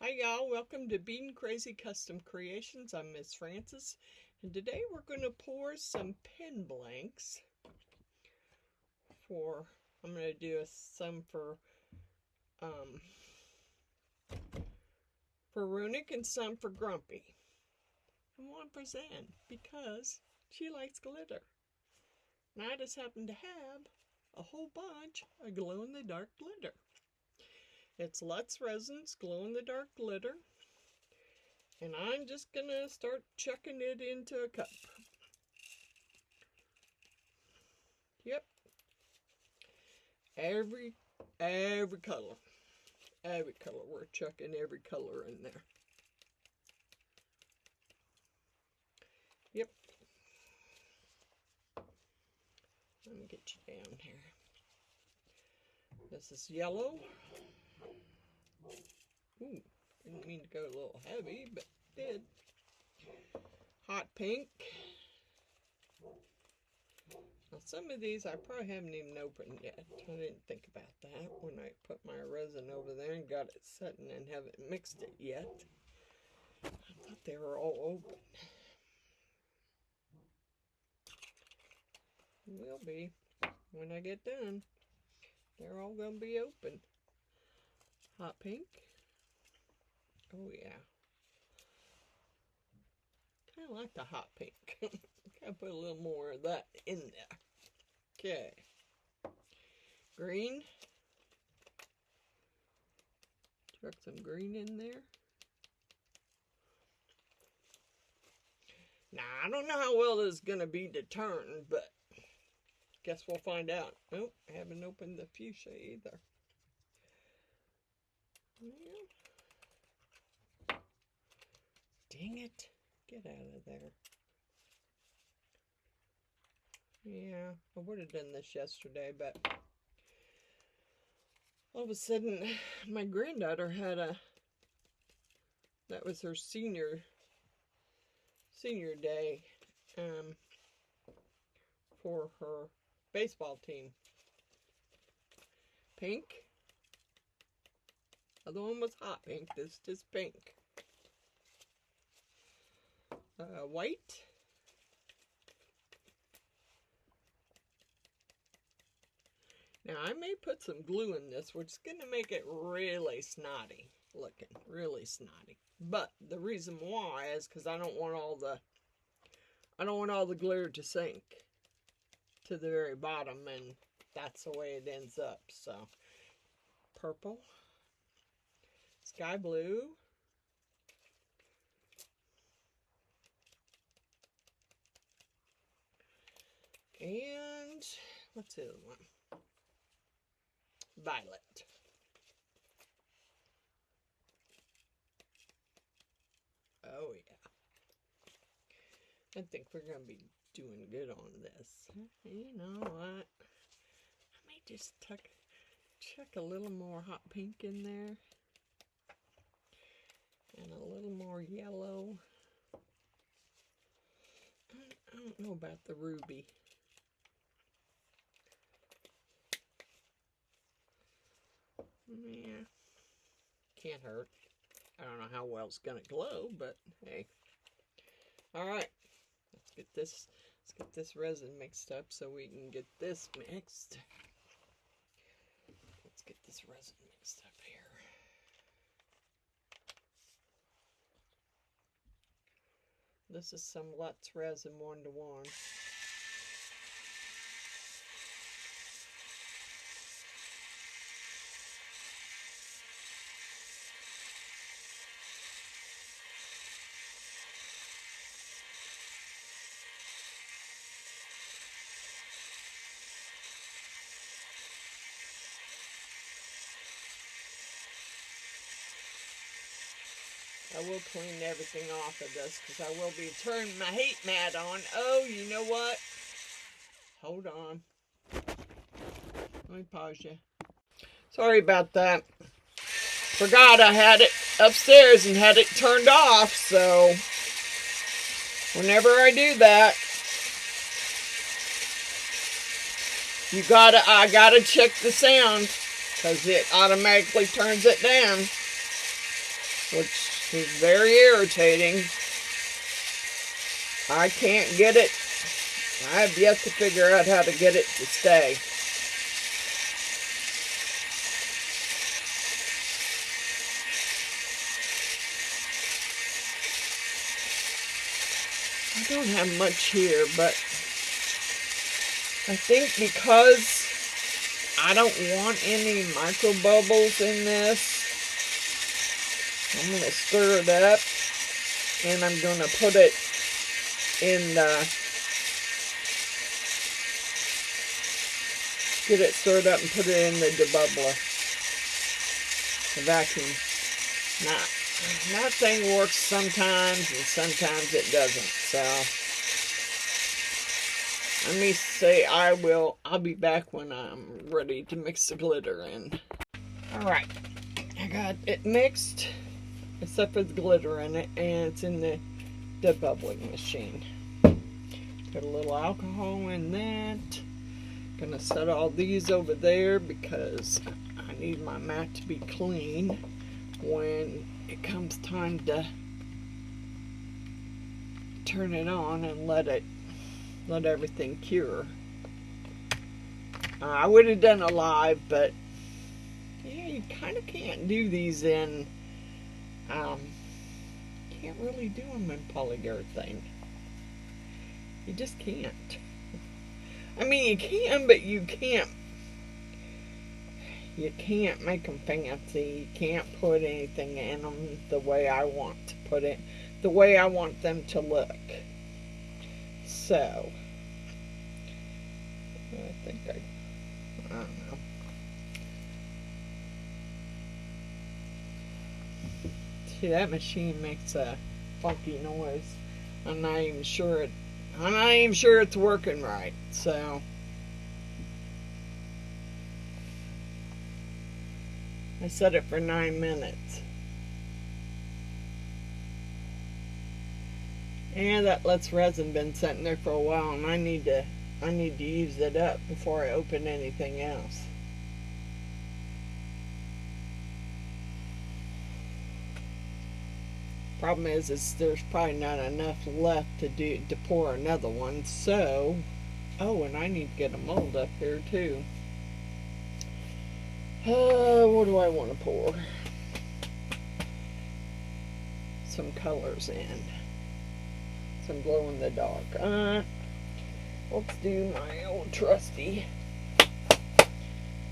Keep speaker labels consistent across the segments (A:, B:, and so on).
A: Hi y'all, welcome to Beadinkrazy Custom Creations. I'm Miss Frances, and today we're going to pour some pen blanks I'm going to do some for Runic and some for Grumpy. And one for Zan, because she likes glitter. And I just happen to have a whole bunch of glow-in-the-dark glitter. It's Lutz Resin's glow-in-the-dark glitter. And I'm just going to start chucking it into a cup. Yep. Every color. Every color. We're chucking every color in there. Yep. Let me get you down here. This is yellow. Ooh, didn't mean to go a little heavy, but did. Hot pink. Now some of these I probably haven't even opened yet. I didn't think about that when I put my resin over there and got it setting and haven't mixed it yet. I thought they were all open. Will be when I get done. They're all going to be open. Hot pink. Oh yeah. Kind of like the hot pink. Gotta put a little more of that in there. Okay. Green. Chuck some green in there. Now, I don't know how well this is going to be determined, but guess we'll find out. Nope, I haven't opened the fuchsia either. Yeah. Dang it. Get out of there. Yeah, I would have done this yesterday, but all of a sudden, my granddaughter had that was her senior day for her baseball team. Pink. Other one was hot pink. This is just pink. White. Now I may put some glue in this, which is going to make it really snotty looking, really snotty. But the reason why is because I don't want all the glitter to sink to the very bottom, and that's the way it ends up. So purple, sky blue. And what's the other one? Violet. Oh yeah. I think we're going to be doing good on this. You know what? I may just chuck a little more hot pink in there. And a little more yellow. I don't know about the ruby. Yeah, can't hurt. I don't know how well it's gonna glow, but hey. All right, let's get this resin mixed up so we can get this mixed. Let's get this resin mixed up here. This is some Lutz Resin 1-to-1. I will clean everything off of this because I will be turning my heat mat on. Oh, you know what? Hold on. Let me pause you. Sorry about that. Forgot I had it upstairs and had it turned off, so whenever I do that, I gotta check the sound because it automatically turns it down. which is very irritating. I can't get it. I have yet to figure out how to get it to stay. I don't have much here, but I think because I don't want any micro bubbles in this, I'm going to stir it up, and I'm going to put it in the, get it stirred up and put it in the debubbler, the vacuum. Now, that thing works sometimes and sometimes it doesn't, so let me say I'll be back when I'm ready to mix the glitter in. Alright, I got it mixed, except for the glitter in it, and it's in the debubbling machine. Got a little alcohol in that. Gonna set all these over there because I need my mat to be clean when it comes time to turn it on and let everything cure. I would have done a live, but yeah, you kind of can't do these in can't really do them in polyurethane. You just can't. I mean, you can, but you can't make them fancy. You can't put anything in them the way I want to put it, the way I want them to look. So, I think I don't know. See, that machine makes a funky noise. I'm not even sure it's working right. So, I set it for 9 minutes. And that lets resin been sitting there for a while, and I need to use it up before I open anything else. Problem is there's probably not enough left to pour another one. So, oh, and I need to get a mold up here too. What do I want to pour? Some colors in. Some glow in the dark. Let's do my old trusty.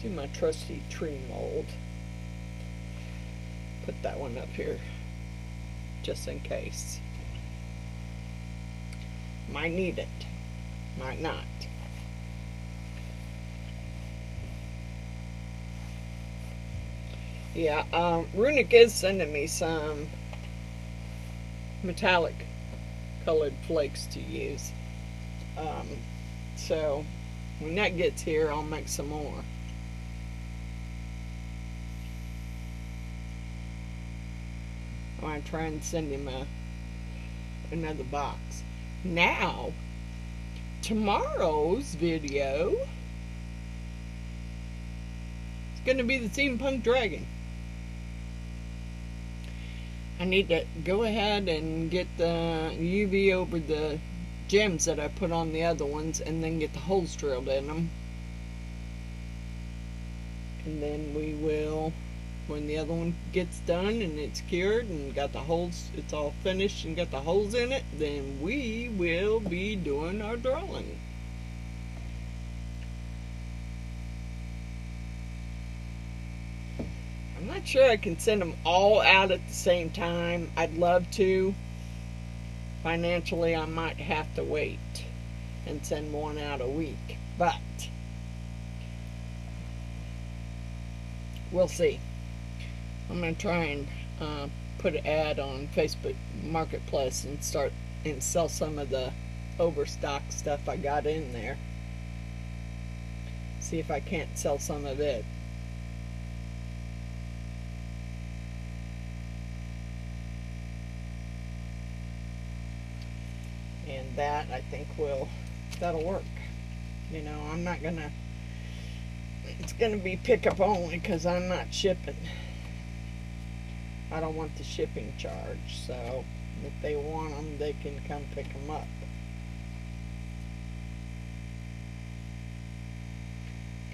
A: Do my trusty tree mold. Put that one up here, just in case. Might need it, might not. Yeah, Runic is sending me some metallic colored flakes to use. So when that gets here, I'll make some more. I'm going to try and send him another box. Now, tomorrow's video is going to be the steampunk dragon. I need to go ahead and get the UV over the gems that I put on the other ones, and then get the holes drilled in them. And then we will, when the other one gets done and it's cured and got the holes, it's all finished and got the holes in it, then we will be doing our drawing. I'm not sure I can send them all out at the same time. I'd love to. Financially, I might have to wait and send one out a week, but we'll see. I'm going to try and put an ad on Facebook Marketplace and start and sell some of the overstock stuff I got in there. See if I can't sell some of it. And that, I think, that'll work. You know, I'm not gonna, it's gonna be pickup only because I'm not shipping. I don't want the shipping charge, so if they want them, they can come pick them up.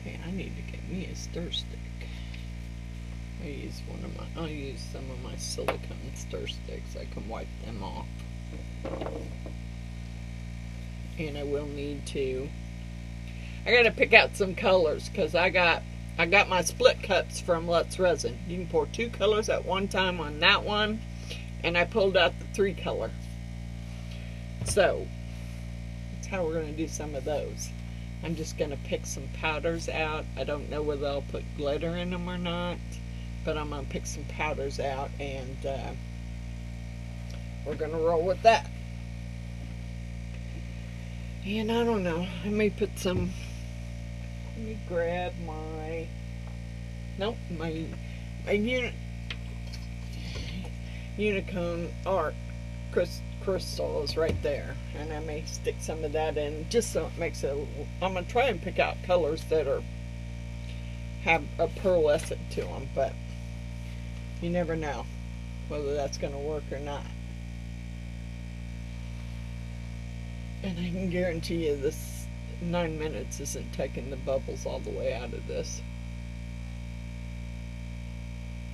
A: Okay, I need to get me a stir stick. I'll use some of my silicone stir sticks. I can wipe them off. And I will need to, I gotta pick out some colors, because I got my split cups from Let's Resin. You can pour 2 colors at one time on that one, and I pulled out the 3 color. So that's how we're gonna do some of those. I'm just gonna pick some powders out. I don't know whether I'll put glitter in them or not, but I'm gonna pick some powders out, and we're gonna roll with that. And I don't know, I may put some, let me grab my, nope, my Unicone art crystal is right there, and I may stick some of that in just so it makes it, I'm gonna try and pick out colors that have a pearlescent to them, but you never know whether that's gonna work or not. And I can guarantee you this 9 minutes isn't taking the bubbles all the way out of this.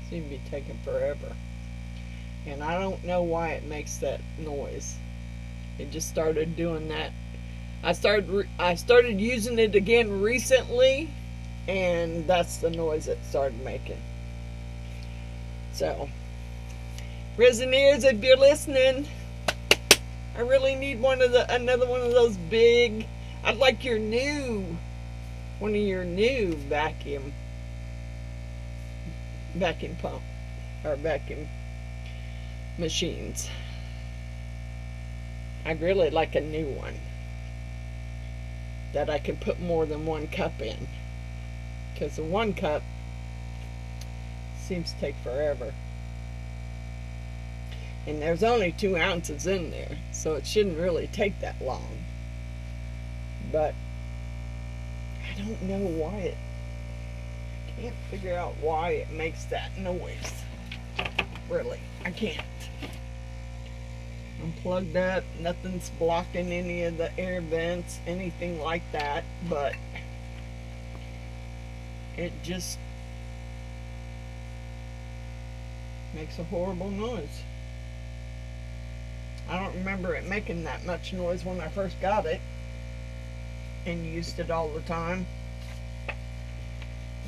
A: Seems to be taking forever. And I don't know why it makes that noise. It just started doing that. I started using it again recently, and that's the noise it started making. So, Resineers, if you're listening, I really need another one of those big. I'd like one of your new vacuum pump or vacuum machines. I'd really like a new one that I can put more than 1 cup in, because the 1 cup seems to take forever. And there's only 2 ounces in there, so it shouldn't really take that long. But I don't know why I can't figure out why it makes that noise. Really, I can't. I'm plugged up, nothing's blocking any of the air vents, anything like that, but it just makes a horrible noise. I don't remember it making that much noise when I first got it and used it all the time.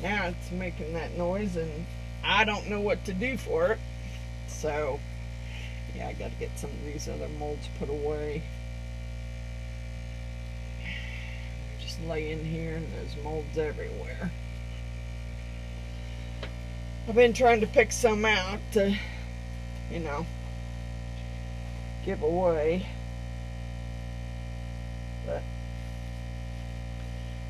A: Now it's making that noise, and I don't know what to do for it. So, yeah, I got to get some of these other molds put away. Just lay in here, and there's molds everywhere. I've been trying to pick some out to, you know, give away, but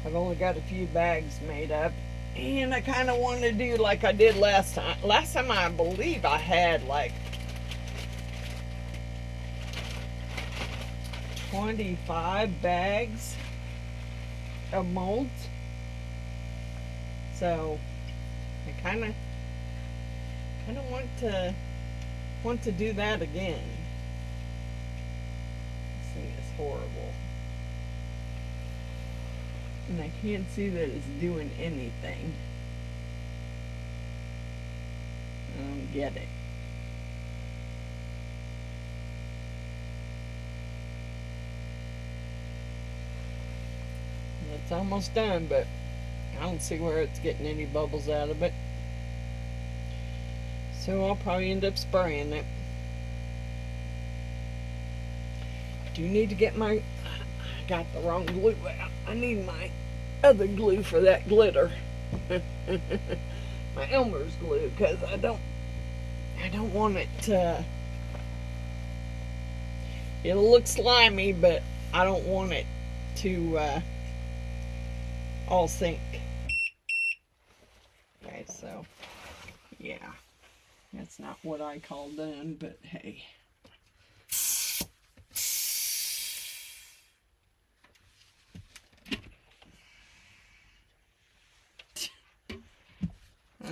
A: I've only got a few bags made up, and I kind of want to do like I did last time. Last time I believe I had like 25 bags of molds, so I kind of want to do that again. Is horrible, and I can't see that it's doing anything. I don't get it. It's almost done, but I don't see where it's getting any bubbles out of it, so I'll probably end up spraying it. Do need to get my, I got the wrong glue out. I need my other glue for that glitter. My Elmer's glue, because I don't want it to, it'll look slimy, but I don't want it to all sink. Okay, so yeah, that's not what I call done, but hey.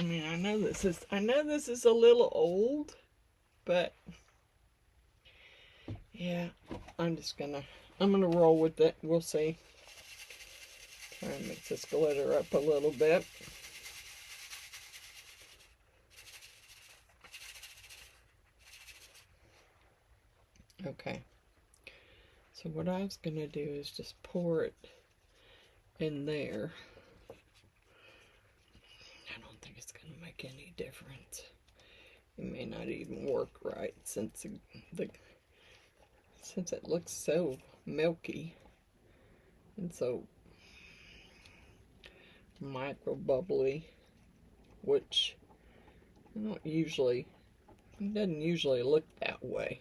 A: mean, I know this is a little old, but yeah, I'm gonna roll with it. We'll see. Try and mix this glitter up a little bit. Okay. So what I was gonna do is just pour it in there. I don't think it's gonna make any difference. It may not even work right since since it looks so milky and so micro bubbly, which it doesn't usually look that way.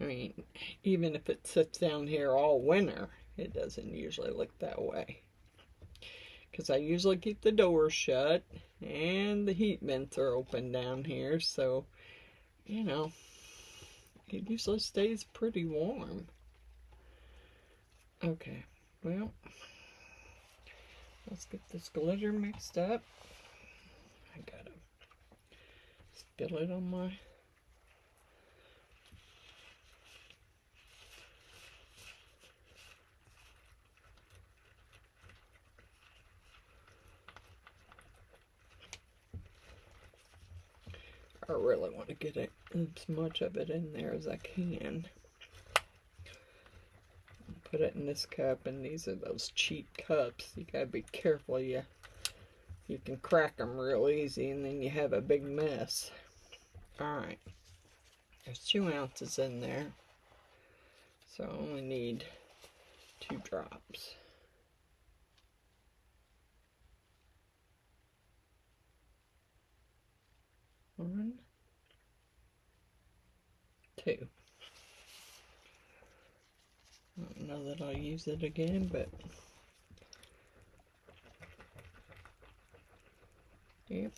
A: I mean, even if it sits down here all winter, it doesn't usually look that way. Because I usually keep the doors shut and the heat vents are open down here, so, you know, it usually stays pretty warm. Okay, well, let's get this glitter mixed up. I gotta spill it on my... I really want to get as much of it in there as I can. Put it in this cup, and these are those cheap cups. You gotta be careful. You can crack them real easy, and then you have a big mess. Alright, there's 2 ounces in there, so I only need 2 drops. One, 2. I don't know that I'll use it again, but yep,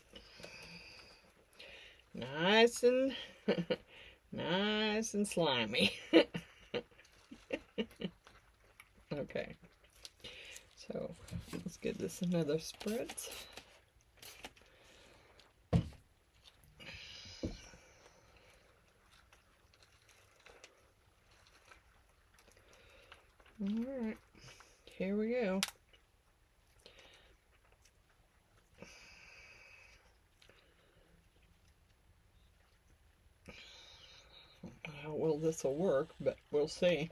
A: nice and nice and slimy. Okay, so let's give this another spritz. Alright, here we go. How well this will work, but we'll see.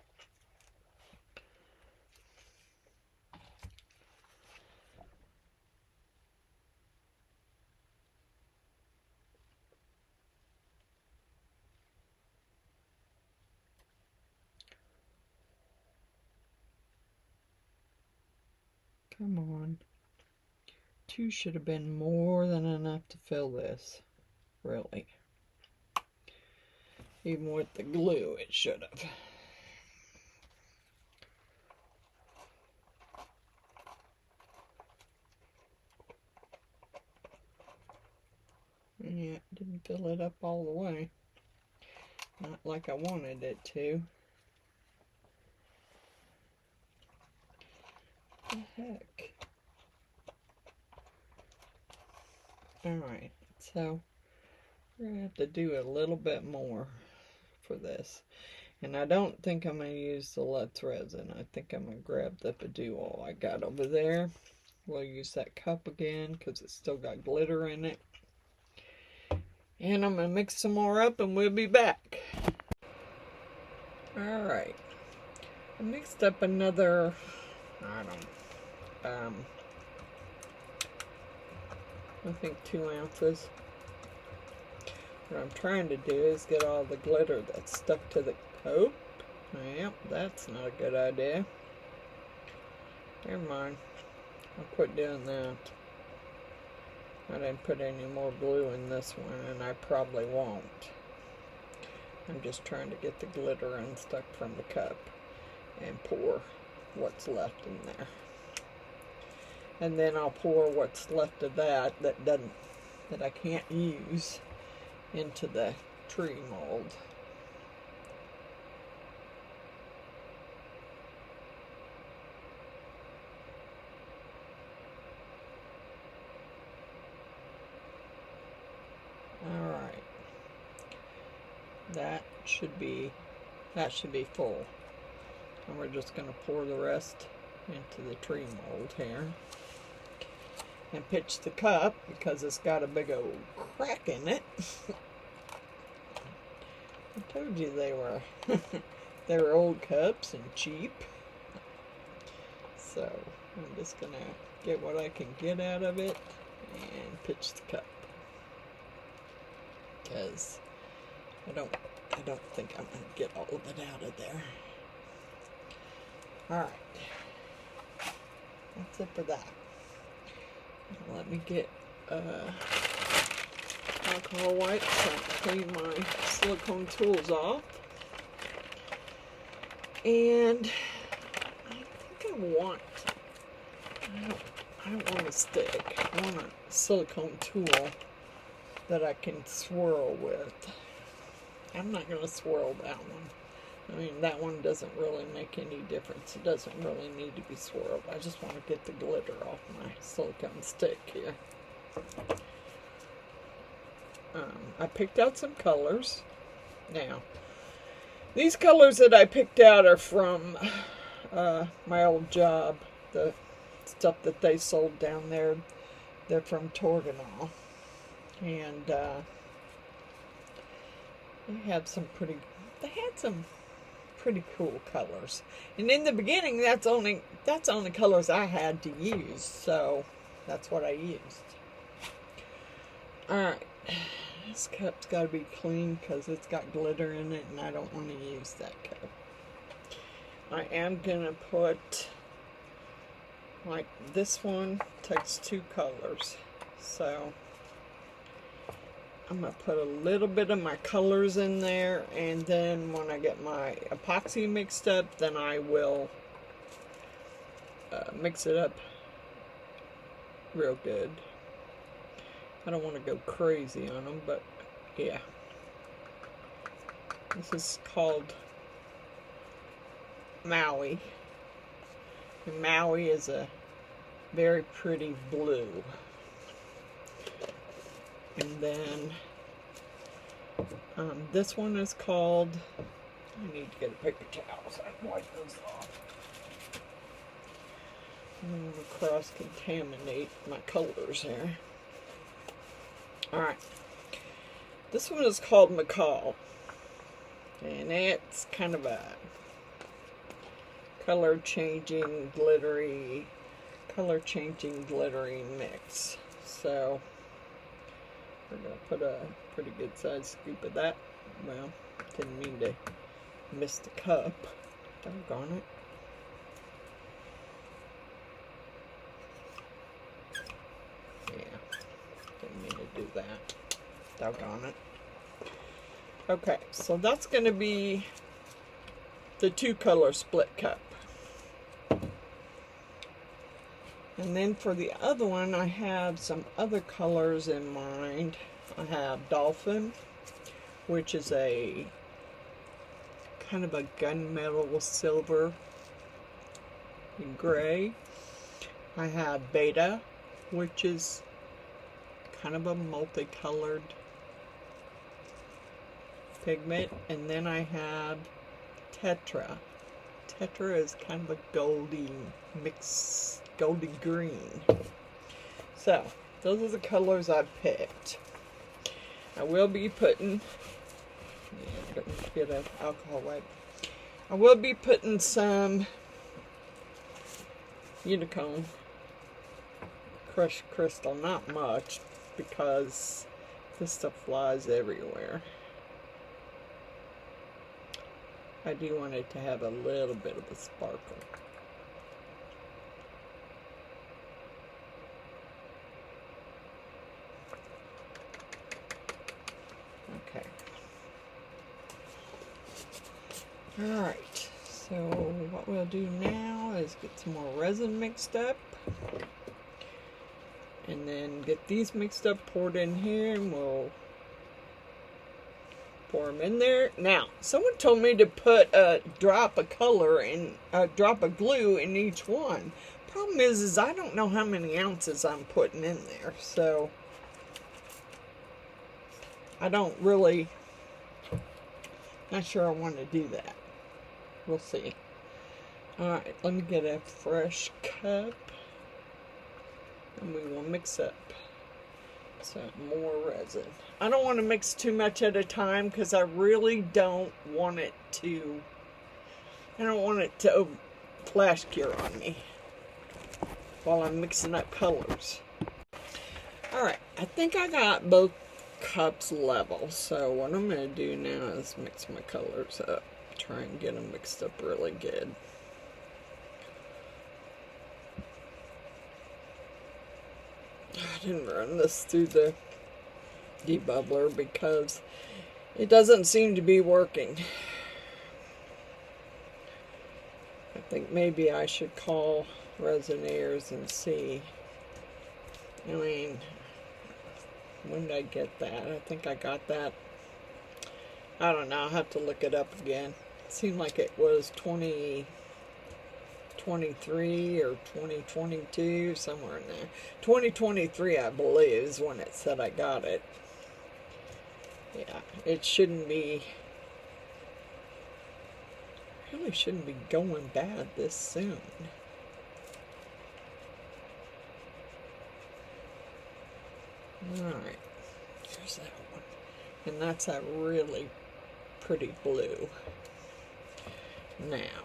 A: Come on. 2 should have been more than enough to fill this. Really. Even with the glue, it should have. Yeah, it didn't fill it up all the way. Not like I wanted it to. What the heck? Alright, so we're going to have to do a little bit more for this. And I don't think I'm going to use the Let's Resin. I think I'm going to grab the Pudou I got over there. We'll use that cup again because it's still got glitter in it. And I'm going to mix some more up and we'll be back. Alright. I mixed up another, I think 2 ounces. What I'm trying to do is get all the glitter that's stuck to the coat. Yep, that's not a good idea. Never mind. I'll quit doing that. I didn't put any more glue in this one, and I probably won't. I'm just trying to get the glitter unstuck from the cup and pour what's left in there. And then I'll pour what's left of that I can't use into the tree mold. that should be full. And we're just going to pour the rest into the tree mold here. And pitch the cup because it's got a big old crack in it. I told you they were they were old cups and cheap. So I'm just gonna get what I can get out of it and pitch the cup. Because I don't think I'm gonna get all of it out of there. Alright. That's it for that. Let me get alcohol wipes so I can clean my silicone tools off. And I don't want a stick. I want a silicone tool that I can swirl with. I'm not going to swirl that one. I mean, that one doesn't really make any difference. It doesn't really need to be swirled. I just want to get the glitter off my silicone stick here. I picked out some colors. Now, these colors that I picked out are from my old job. The stuff that they sold down there, they're from Torginol. And they had some pretty cool colors. And in the beginning, that's only colors I had to use, so that's what I used. Alright, this cup's got to be clean because it's got glitter in it and I don't want to use that cup. I am going to put, like this one takes two colors, so I'm going to put a little bit of my colors in there, and then when I get my epoxy mixed up, then I will mix it up real good. I don't want to go crazy on them, but yeah. This is called Maui. And Maui is a very pretty blue. And then this one is called, I need to get a paper towel so I can wipe those off. I'm going to cross-contaminate my colors here. Alright. This one is called Macaw. And it's kind of a color-changing, glittery mix. So we're going to put a pretty good sized scoop of that. Well, didn't mean to miss the cup. Doggone it. Yeah, didn't mean to do that. Doggone it. Okay, so that's going to be the two color split cup. And then for the other one, I have some other colors in mind. I have Dolphin, which is a kind of a gunmetal silver and gray. I have Beta, which is kind of a multicolored pigment. And then I have Tetra. Tetra is kind of a goldy mix, goldy green. So those are the colors I picked. I will be putting, get an alcohol wipe. I will be putting some unicorn crushed crystal, not much, because this stuff flies everywhere. I do want it to have a little bit of a sparkle. Okay. Alright, so what we'll do now is get some more resin mixed up. And then get these mixed up, poured in here, and we'll pour them in there. Now, someone told me to put a drop of color and a drop of glue in each one. Problem is I don't know how many ounces I'm putting in there, so I don't really Not sure I want to do that. We'll see. Alright, let me get a fresh cup. And we will mix up some more resin. I don't want to mix too much at a time because I really don't want it to... I don't want it to flash cure on me while I'm mixing up colors. Alright, I think I got both cups level. So what I'm going to do now is mix my colors up. Try and get them mixed up really good. I didn't run this through the debubbler because it doesn't seem to be working. I think maybe I should call Resinaires and see. I mean, when did I get that? I think I got that. I don't know. I'll have to look it up again. It seemed like it was 2023 or 2022, somewhere in there. 2023, I believe, is when it said I got it. Yeah, it shouldn't be... really shouldn't be going bad this soon. Alright, here's that one. And that's a really pretty blue. Now,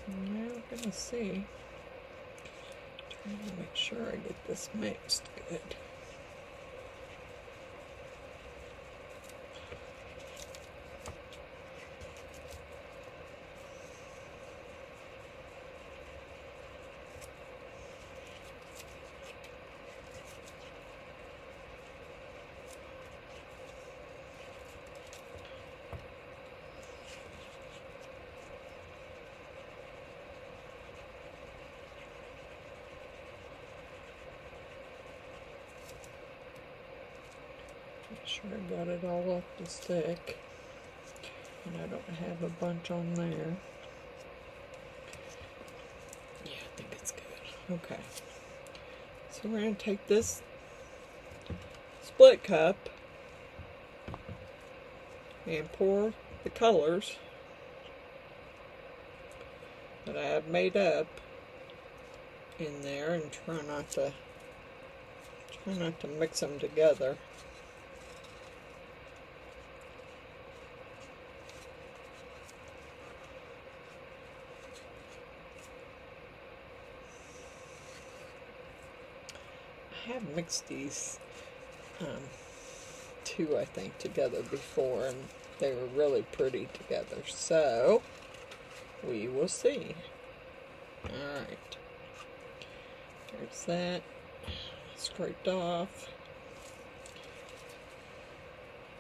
A: we're gonna see. Trying to make sure I get this mixed good. Make sure I got it all off the stick, and I don't have a bunch on there. Yeah, I think it's good. Okay, so we're going to take this split cup and pour the colors that I have made up in there, and try not to mix them together. I have mixed these two, I think, together before, and they were really pretty together, so we will see. Alright, there's that scraped off.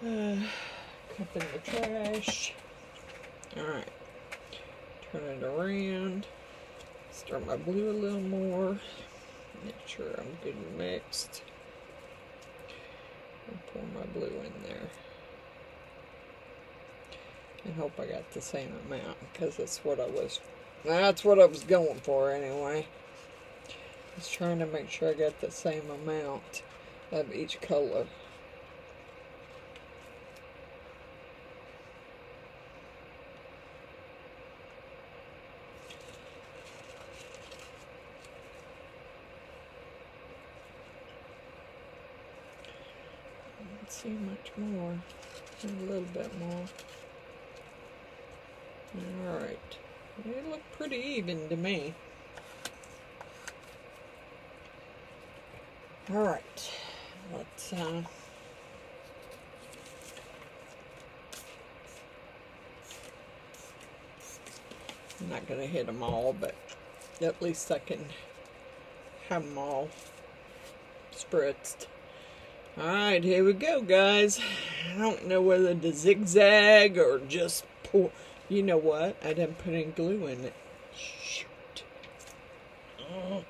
A: Cup in the trash. Alright, turn it around, stir my blue a little more. Make sure I'm good mixed. And pour my blue in there. And hope I got the same amount, because that's what I was going for anyway. I was trying to make sure I got the same amount of each color. See much more, a little bit more. Alright, they look pretty even to me. Alright, let's I'm not going to hit them all, but at least I can have them all spritzed. Alright, here we go, guys. I don't know whether to zigzag or just pour. You know what? I didn't put any glue in it. Shoot. Oh,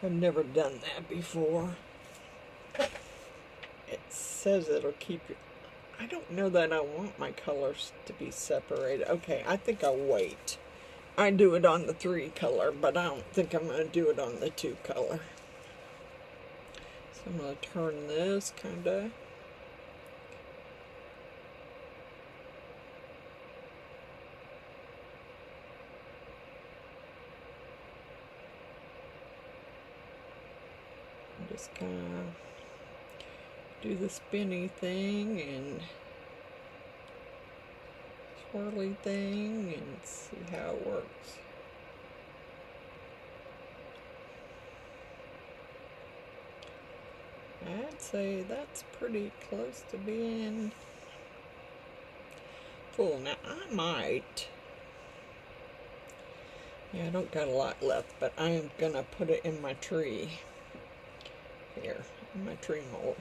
A: I've never done that before. It says it'll keep your... I don't know that I want my colors to be separated. Okay, I think I'll wait I do it on the 3 color, but I don't think I'm going to do it on the 2 color. So I'm going to turn this kind of. Just kind of do the spinny thing and swirly thing and see how it works. I'd say that's pretty close to being full. Now I might, yeah, I don't got a lot left, but I am gonna put it in my tree here, in my tree mold.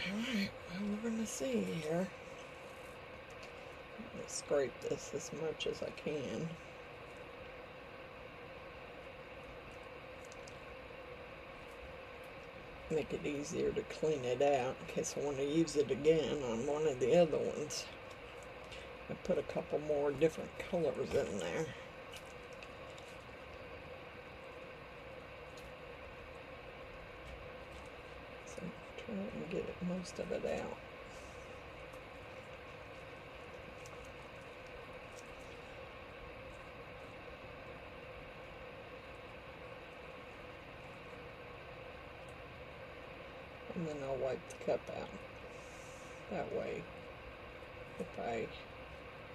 A: Alright, well, we're going to see here. Let me scrape this as much as I can. Make it easier to clean it out in case I want to use it again on one of the other ones. I put a couple more different colors in there. Try and get most of it out. And then I'll wipe the cup out. That way, if I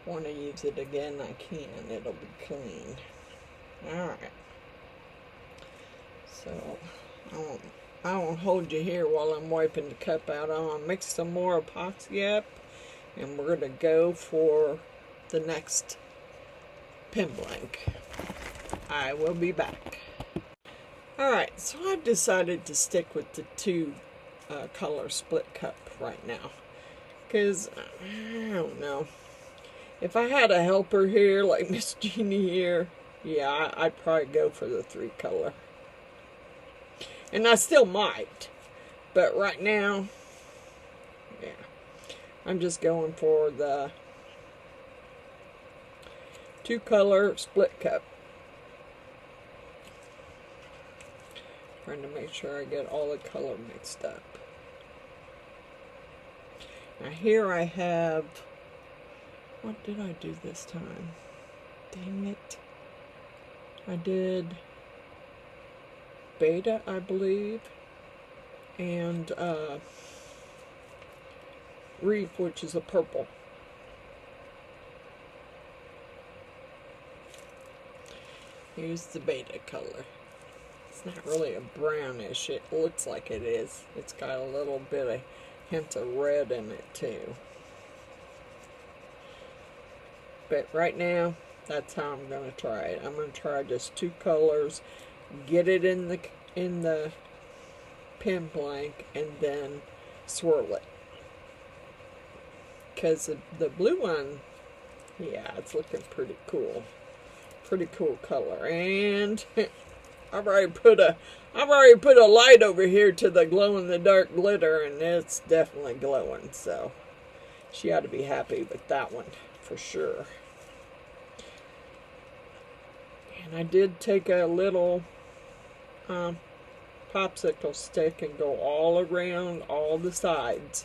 A: want to use it again, I can. It'll be clean. Alright. So, I won't hold you here while I'm wiping the cup out. I'm going to mix some more epoxy up, and we're going to go for the next pen blank. I will be back. Alright, so I've decided to stick with the 2 color split cup right now. Because, I don't know. If I had a helper here, like Miss Jeannie here, yeah, I'd probably go for the 3 color. And I still might, but right now, yeah, I'm just going for the 2 color split cup. Trying to make sure I get all the color mixed up. Now here I have, what did I do this time? Dang it. I did Beta, I believe, and Reef, which is a purple. Here's the Beta color. It's not really a brownish, it looks like it is. It's got a little bit of hint of red in it too. But right now, that's how I'm going to try it. I'm going to try just 2 colors. Get it in the pen blank and then swirl it, because the blue one, yeah, it's looking pretty cool color. And I've already put a light over here to the glow in the dark glitter, and it's definitely glowing, so she ought to be happy with that one for sure. And I did take a little popsicle stick and go all around all the sides.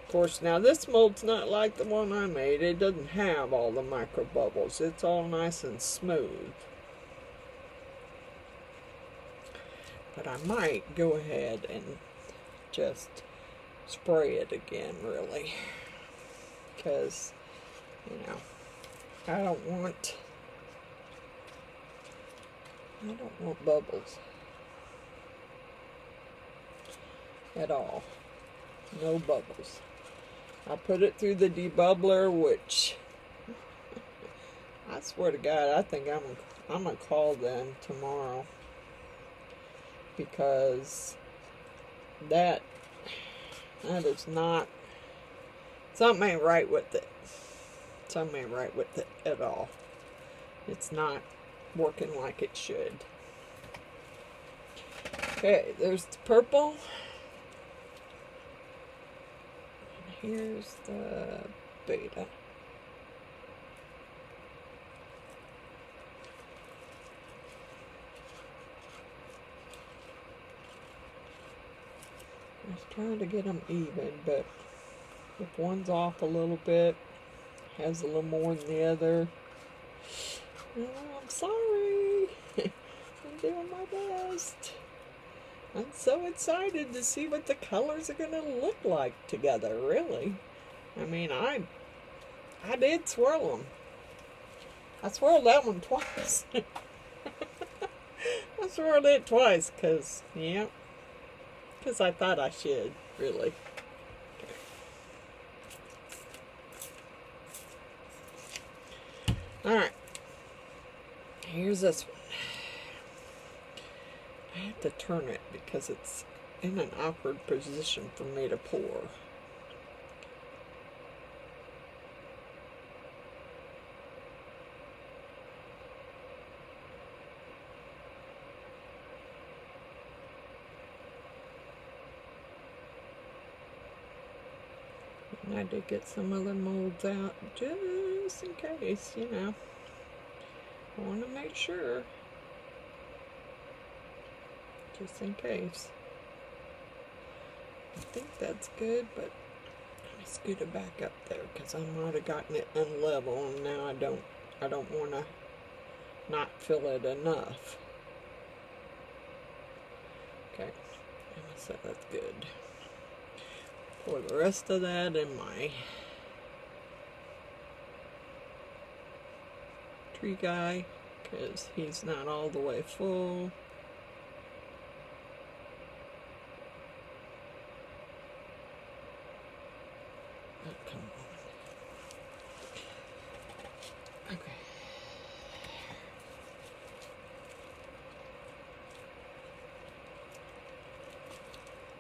A: Of course, now this mold's not like the one I made. It doesn't have all the micro bubbles. It's all nice and smooth. But I might go ahead and just spray it again, really. Because, you know, I don't want bubbles at all. No bubbles. I put it through the debubbler, which I swear to God, I think I'm gonna call them tomorrow because that is not, something ain't right with it. Something ain't right with it at all. It's not working like it should. Okay, there's the purple. And here's the beta. I was trying to get them even, but if one's off a little bit, has a little more than the other, well, I'm sorry. I'm doing my best. I'm so excited to see what the colors are going to look like together, really. I mean, I did swirl them. I swirled that one twice. I swirled it twice because, yeah, because I thought I should, really. Alright, here's this one. I have to turn it because it's in an awkward position for me to pour. And I did get some other molds out just in case, you know. I want to make sure. Just in case. I think that's good, but let me scoot it back up there because I might have gotten it unlevel, and now I don't want to not fill it enough. Okay, so that's good. Pour the rest of that in my tree guy because he's not all the way full.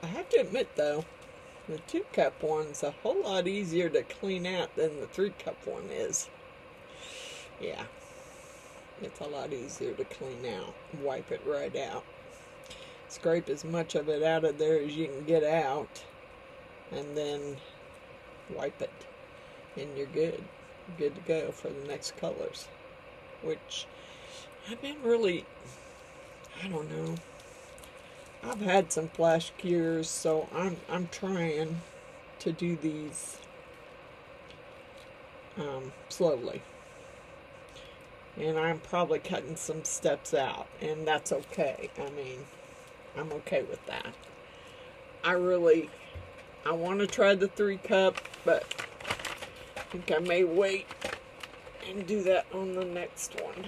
A: I have to admit though, the 2-cup one's a whole lot easier to clean out than the 3-cup one is. Yeah, it's a lot easier to clean out. Wipe it right out. Scrape as much of it out of there as you can get out, and then wipe it, and you're good. You're good to go for the next colors. Which I've been really, I don't know. I've had some flash cures, so I'm trying to do these slowly. And I'm probably cutting some steps out, and that's okay. I mean, I'm okay with that. I want to try the 3-cup, but I think I may wait and do that on the next one.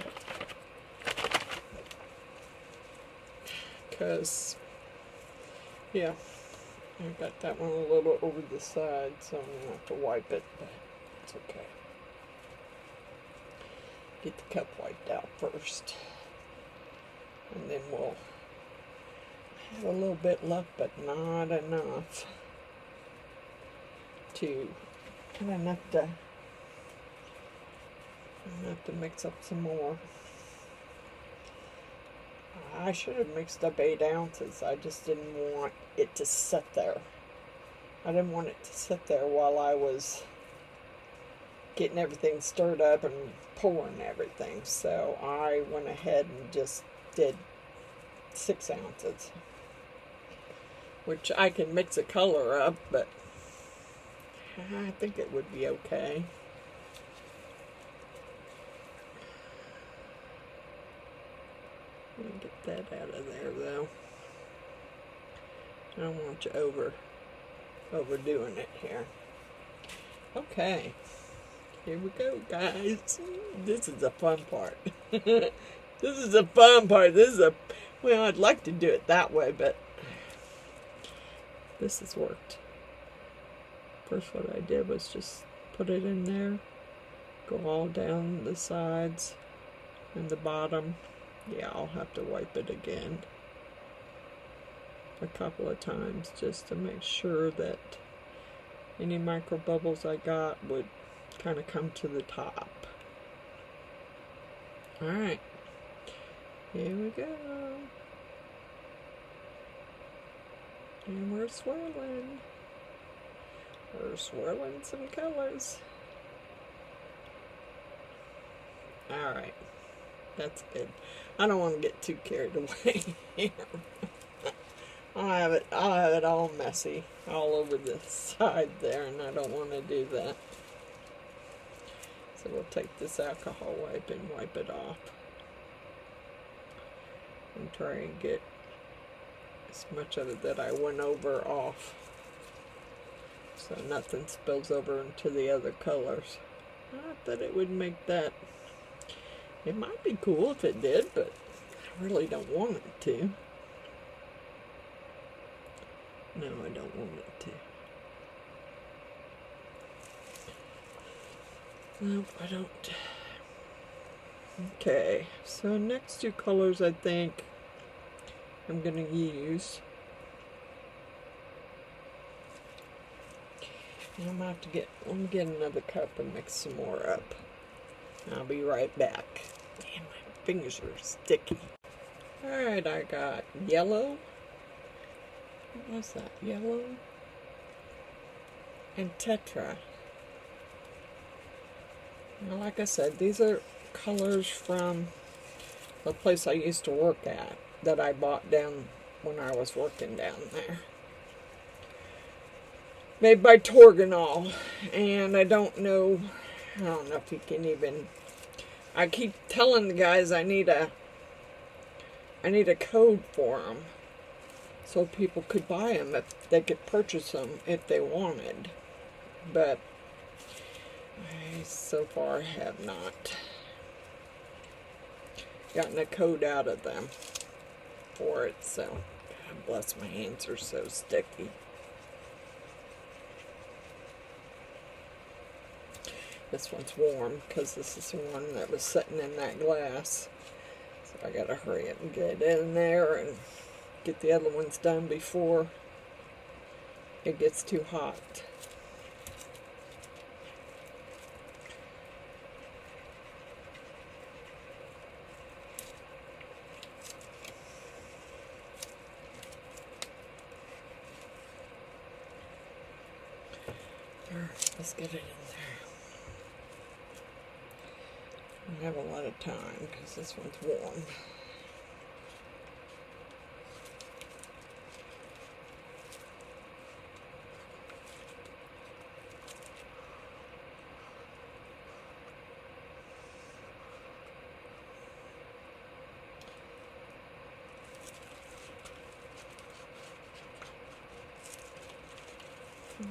A: Because, yeah, I got that one a little over the side, so I'm going to have to wipe it, but it's okay. Get the cup wiped out first. And then we'll have a little bit left, but not enough to mix up some more. I should have mixed up 8 ounces. I just didn't want it to sit there. I didn't want it to sit there while I was getting everything stirred up and pouring everything. So I went ahead and just did 6 ounces. Which I can mix a color up, but I think it would be okay. Get that out of there though. I don't want you overdoing it here. Okay, here we go, guys. This is the fun part. This is the fun part. Well, I'd like to do it that way, but this has worked. First, what I did was just put it in there, go all down the sides and the bottom. Yeah, I'll have to wipe it again. a couple of times just to make sure that any micro bubbles I got would kind of come to the top. Alright, here we go. And we're swirling. We're swirling some colors. Alright, that's good. I don't want to get too carried away here. I'll have it all messy all over the side there, and I don't want to do that. So we'll take this alcohol wipe and wipe it off. And try and get as much of it that I went over off, so nothing spills over into the other colors. Not that it would make that. It might be cool if it did, but I really don't want it to. No, I don't want it to. Nope, I don't. Okay, so next two colors I think I'm going to use. And I'm going to have to get another cup and mix some more up. I'll be right back. Man, my fingers are sticky. Alright, I got yellow. What was that? Yellow? And Tetra. Now, like I said, these are colors from the place I used to work at that I bought down when I was working down there. Made by Torginol, and I don't know if you can even. I keep telling the guys I need a code for them so people could buy them, if they could purchase them if they wanted, but I so far have not gotten a code out of them for it. So God bless, my hands are so sticky. This one's warm because this is the one that was sitting in that glass. So I gotta hurry up and get in there and get the other ones done before it gets too hot. Alright, let's get it in there. I have a lot of time because this one's warm.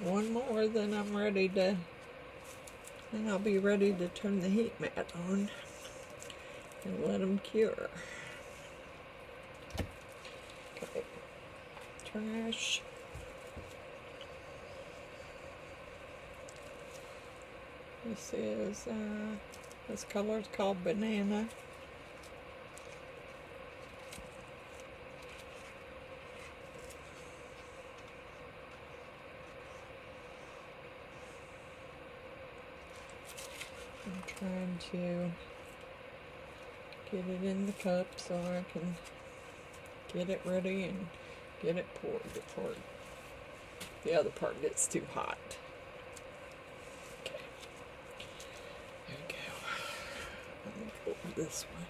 A: One more, then I'm ready to. And I'll be ready to turn the heat mat on and let them cure. Okay, trash. This color is called Banana. I'm trying to get it in the cup so I can get it ready and get it poured before the other part gets too hot. Okay, there we go. I'm going to pour this one.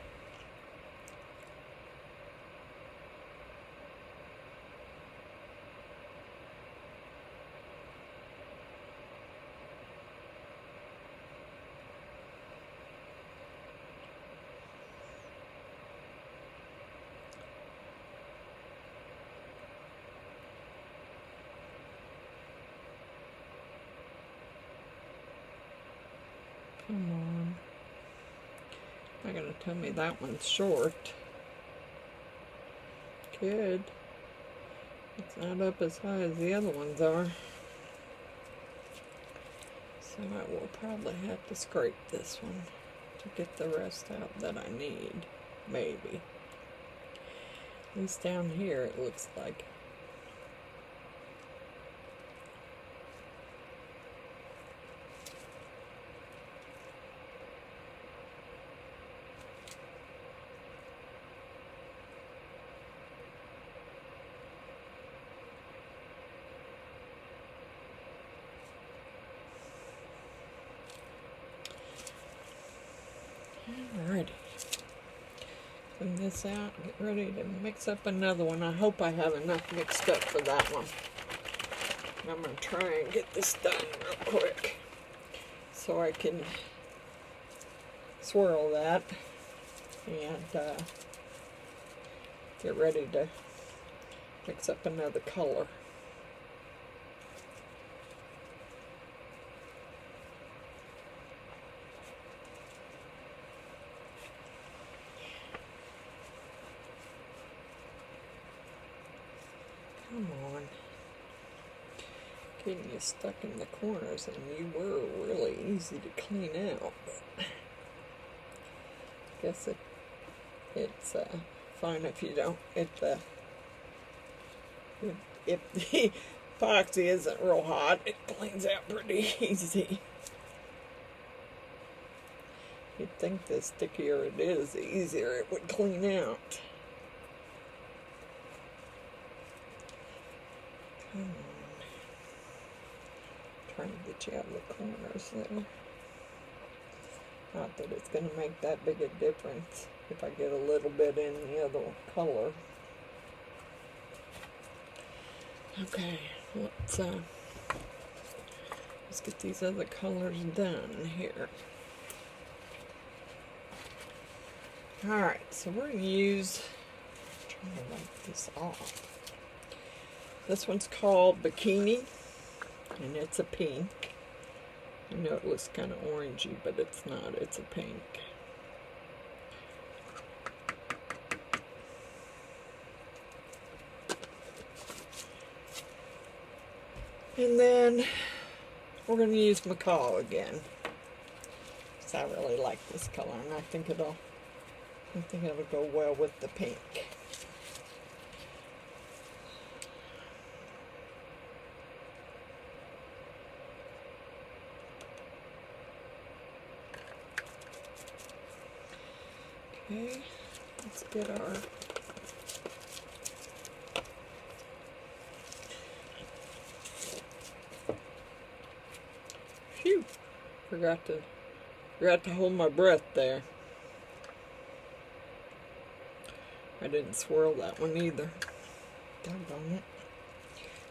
A: Come on. They're going to tell me that one's short. Good. It's not up as high as the other ones are. So I will probably have to scrape this one to get the rest out that I need. Maybe. At least down here it looks like this out, get ready to mix up another one. I hope I have enough mixed up for that one. I'm going to try and get this done real quick so I can swirl that and get ready to mix up another color. Come on. Getting you stuck in the corners, and you were really easy to clean out. But I guess it's fine if you don't. If the epoxy isn't real hot, it cleans out pretty easy. You'd think the stickier it is, the easier it would clean out. Come on. Trying to get you out of the corners there. Not that it's going to make that big a difference if I get a little bit in the other color. Okay, let's get these other colors done here. Alright, so we're going to use, I'm trying to wipe this off. This one's called Bikini, and it's a pink. I know it looks kind of orangey, but it's not. It's a pink. And then we're going to use Macaw again. Because I really like this color, and I think it'll go well with the pink. Okay, let's get our phew, forgot to hold my breath there. I didn't swirl that one either. Doggone it.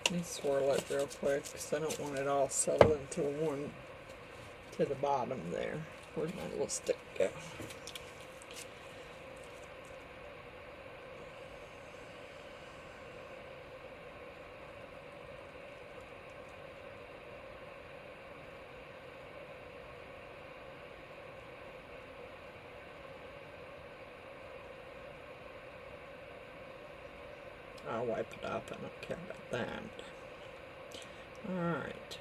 A: Let me swirl it real quick because I don't want it all settled into one to the bottom there. Where'd my little stick go? I'll wipe it off, I don't care about that. Alright.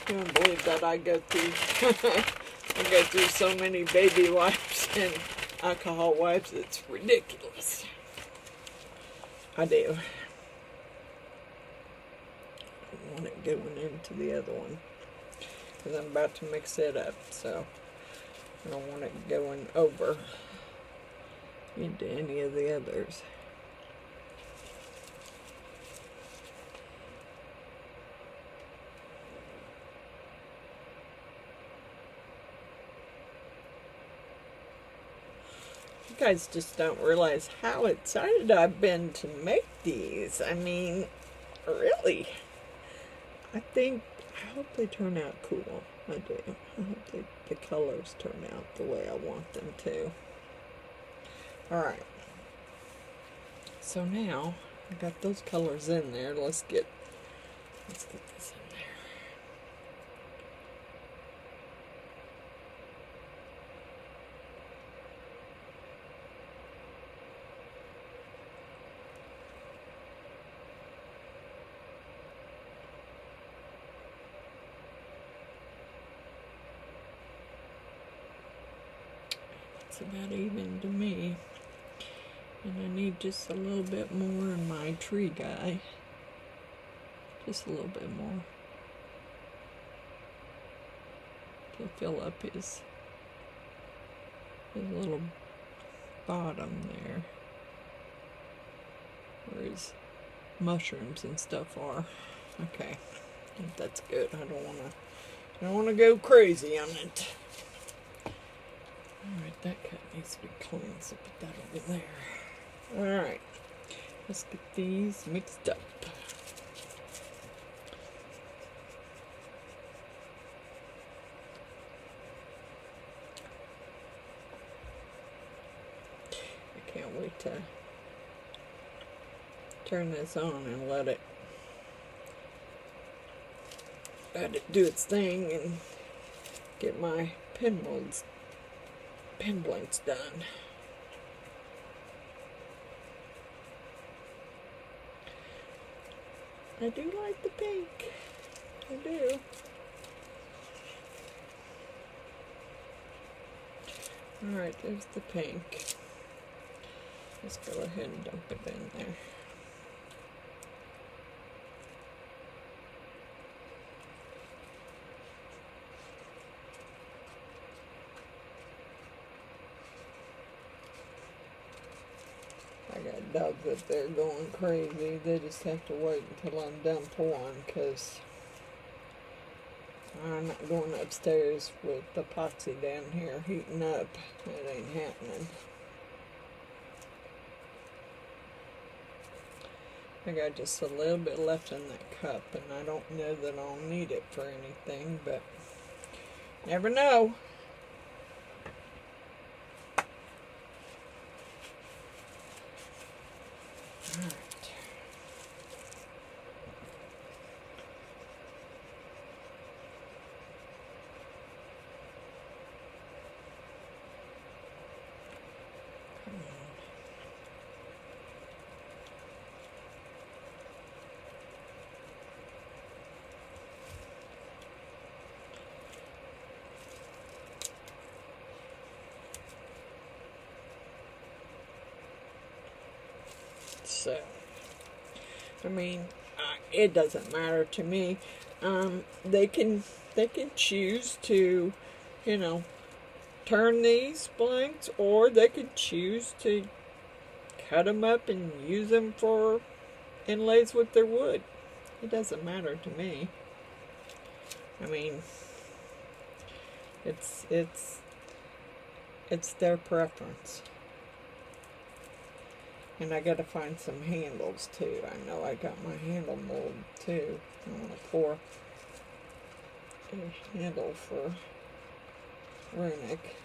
A: I can't believe that I go through I go through so many baby wipes and alcohol wipes, it's ridiculous. I do. I want it going into the other one because I'm about to mix it up, so I don't want it going over into any of the others. You guys just don't realize how excited I've been to make these. I mean, really. I hope they turn out cool. I do. I hope the colors turn out the way I want them to. Alright. So now, I got those colors in there. Let's get this in there. About even to me, and I need just a little bit more in my tree guy, just a little bit more, to fill up his little bottom there, where his mushrooms and stuff are. Okay, I think that's good. I don't wanna go crazy on it. Alright, that cut needs to be clean, so put that over there. Alright, let's get these mixed up. I can't wait to turn this on and let it do its thing and get my pen blanks done. I do like the pink. I do. Alright, there's the pink. Let's go ahead and dump it in there. I got dogs up there going crazy. They just have to wait until I'm done pouring, because I'm not going upstairs with epoxy down here heating up. That ain't happening. I got just a little bit left in that cup, and I don't know that I'll need it for anything, but never know. So, I mean, it doesn't matter to me. They can choose to, you know, turn these blanks, or they could choose to cut them up and use them for inlays with their wood. It doesn't matter to me. I mean, it's their preference. And I gotta find some handles too. I know I got my handle mold too. I want to pour a handle for runic.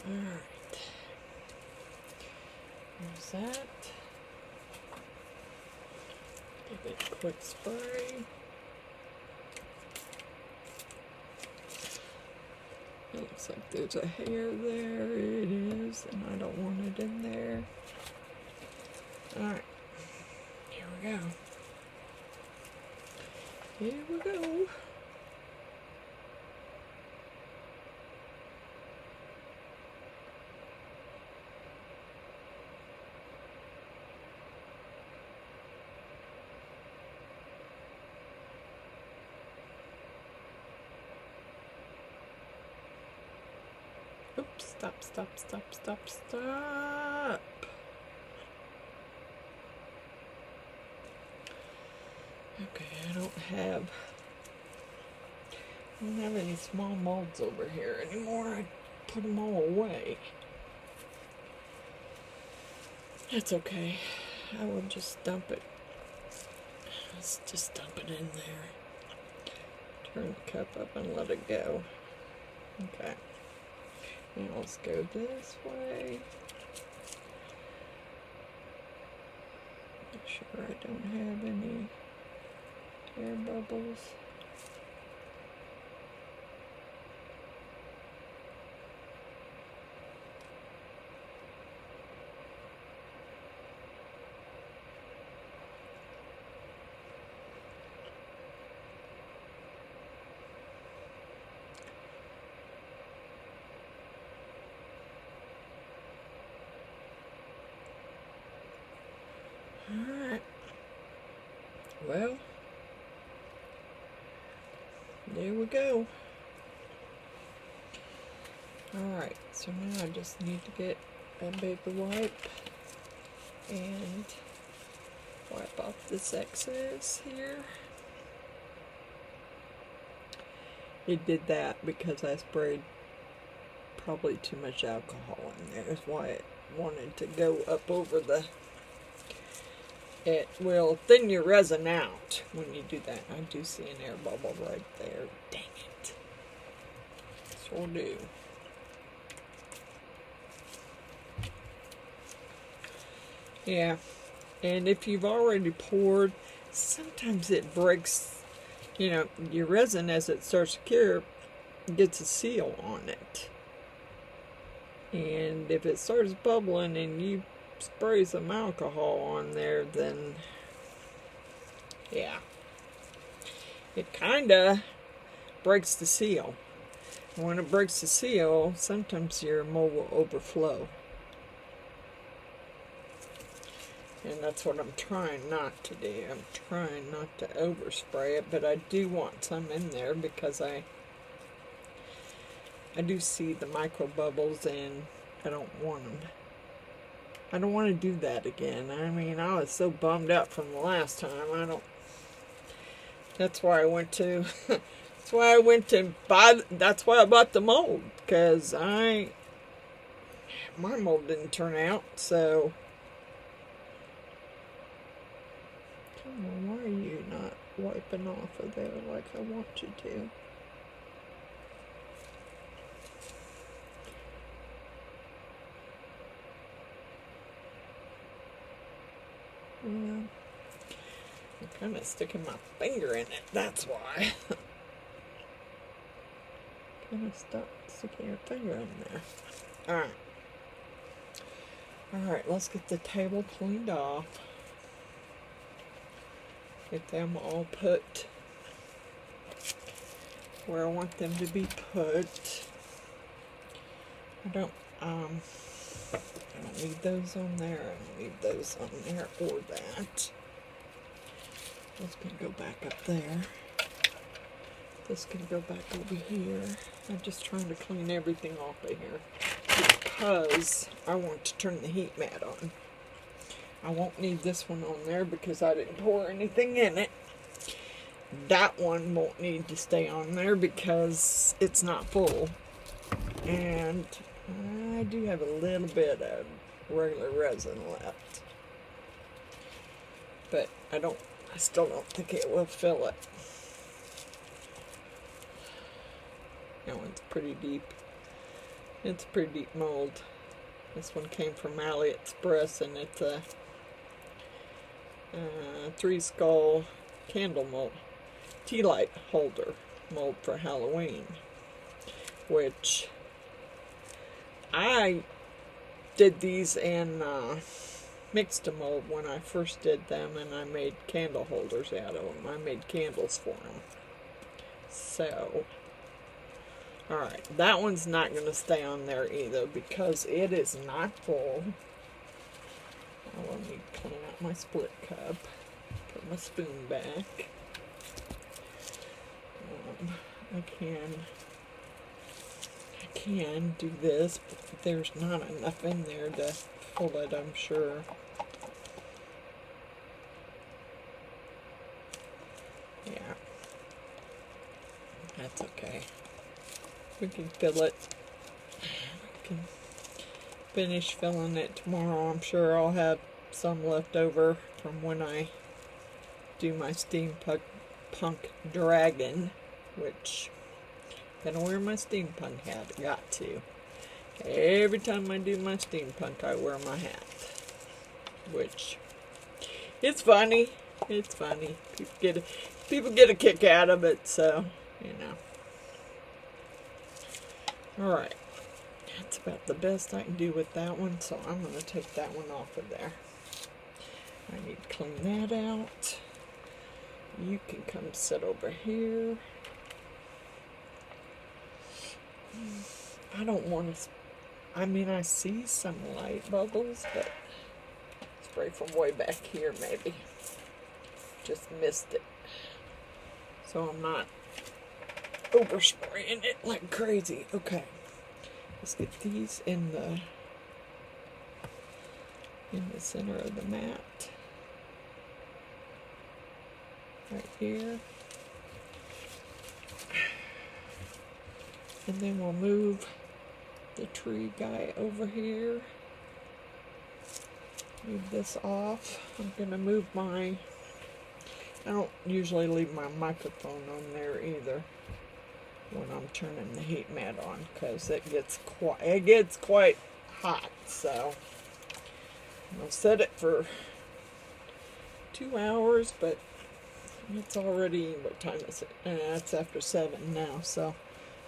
A: Alright. There's that. Give it a quick spray. It looks like there's a hair there. It is, and I don't want it in there. Alright. Here we go. Here we go. Oops, stop. Okay, I don't have any small molds over here anymore. I put them all away. That's okay. I will just dump it. Let's just dump it in there. Turn the cup up and let it go. Okay. Now let's go this way. Make sure I don't have any air bubbles. Alright. Well, there we go. Alright, so now I just need to get a big wipe and wipe off this excess here. It did that because I sprayed probably too much alcohol in there. Is why it wanted to go up over the... It will thin your resin out when you do that. I do see an air bubble right there. Dang it. Sure do. Yeah. And if you've already poured, sometimes it breaks, you know, your resin as it starts to cure gets a seal on it. And if it starts bubbling and you spray some alcohol on there, then yeah, it kinda breaks the seal. And when it breaks the seal, sometimes your mold will overflow. And that's what I'm trying not to do. I'm trying not to overspray it, but I do want some in there because I do see the micro bubbles and I don't want them. I don't want to do that again. I mean, I was so bummed out from the last time. That's why I went to that's why I bought the mold, because my mold didn't turn out, so come on, why are you not wiping off of there like I want you to? Yeah. I'm kind of sticking my finger in it, that's why. Kind of stop sticking your finger in there. Alright. Alright, let's get the table cleaned off. Get them all put where I want them to be put. I don't need those on there. I don't need those on there or that. That's gonna go back up there. This can go back over here. I'm just trying to clean everything off of here because I want to turn the heat mat on. I won't need this one on there because I didn't pour anything in it. That one won't need to stay on there because it's not full. And I do have a little bit of regular resin left. But I still don't think it will fill it. That one's pretty deep. It's a pretty deep mold. This one came from Maui Express, and it's a 3-skull candle mold, tea light holder mold for Halloween, which I did these in mixed a mold when I first did them, and I made candle holders out of them. I made candles for them. So, alright, that one's not going to stay on there either because it is not full. Now let me clean out my split cup. Put my spoon back. I can do this, but there's not enough in there to fill it, I'm sure. Yeah. That's okay. We can fill it. We can finish filling it tomorrow. I'm sure I'll have some left over from when I do my steampunk dragon, which I'm gonna wear my steampunk hat. Got to. Every time I do my steampunk, I wear my hat, which it's funny. It's funny. People get a kick out of it, so you know. All right, that's about the best I can do with that one. So I'm gonna take that one off of there. I need to clean that out. You can come sit over here. I don't want to, I mean, I see some light bubbles, but spray from way back here, maybe. Just missed it. So I'm not overspraying it like crazy. Okay. Let's get these in the center of the mat. Right here. And then we'll move the tree guy over here. Move this off. I'm going to move I don't usually leave my microphone on there either when I'm turning the heat mat on, because it gets quite hot. So I'll set it for 2 hours, but it's already, what time is it? It's after 7 now, so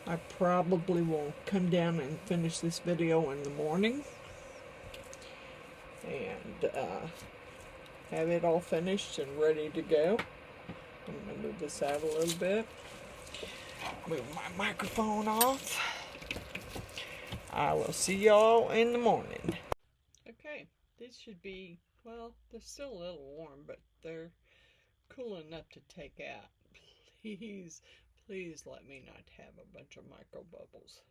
A: I probably will come down and finish this video in the morning and have it all finished and ready to go. I'm going to move this out a little bit. Move my microphone off. I will see y'all in the morning. Okay, these should be, well, they're still a little warm, but they're cool enough to take out. Please, please let me not have a bunch of micro bubbles.